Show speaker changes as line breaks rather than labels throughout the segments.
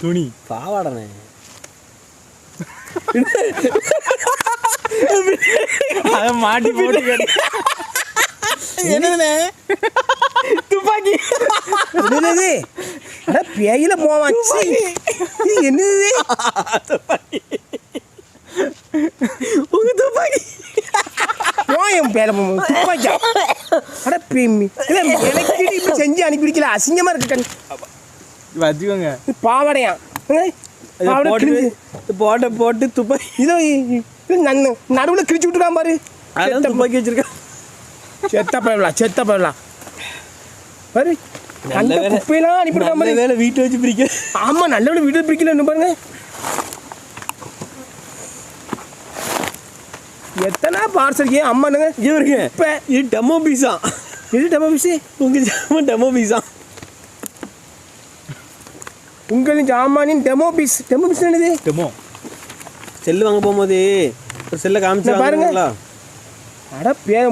துணி
பாவாடனே.
அதை மாட்டி போட்டு
என்னதுண்ணே?
துப்பாக்கி.
என்னது? அட பேயில போவாச்சு. இது என்னது?
உங்க துப்பாக்கி
போயும் பேல துப்பாக்கியா? அட பேமி எனக்கு இப்படி செஞ்சு அனுப்பிடிக்கல, அசிங்கமா இருக்கு.
வச்சுக்கோங்க.
பாவாடையா
போட்ட போட்டு துப்பாக்கி
இதோ நடுவில் கிழிச்சு விட்டுருக்கான் பாரு.
அதான் துப்பாக்கி வச்சிருக்கான்.
செத்த போயிடலாம் பாரு. அந்த குப்பையெல்லாம் அனுப்பிடுறான் பாரு.
வேலை வீட்டை வச்சு பிரிக்க.
ஆமா, நல்ல வீடு பிரிக்கல பாருங்க. எத்தனை பார்சல் அம்மானுங்க
இவருங்க.
இப்போ
இது டெமோ பீஸா.
இது டெமோ பீஸு.
உங்க டெமோ பீஸா.
உங்களின் ஜாமானின் டெமோ பீஸ். டெமோ பீஸ் என்னது?
டெமோ
செல்லு வாங்க போகும்போது ஒரு செல்லை காமிச்சு
பாருங்களா. அட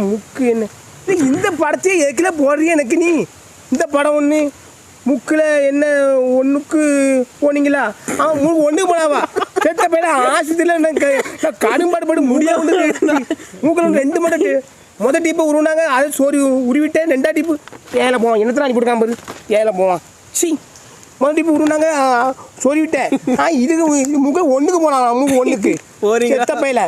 முக்கு என்ன இந்த படத்தையே எதுக்குல போடுறிய எனக்கு நீ? இந்த படம் ஒன்று முக்கில் என்ன ஒன்றுக்கு போனீங்களா? ஒன்றுக்கு போனாவா? செத்த பேர ஆஸ்பத்திரியில் நான் கடும்பாடுபட்டு முடியாது. மூக்கில் 2 மட்டும் மொதல் டீப்பை உருவினாங்க, அதை சோறு உருவிட்டேன். 2ஆம் டீப்பு ஏழை போவான். என்னத்தில் அனுப்பி கொடுக்காம பாரு. ஏழை போவான். மொதல் டீப்பு உருவினாங்க, சொருவிட்டேன். இதுக்கு முக 1க்கு போனாங்க. மூக்கு 1க்கு செத்த பையில.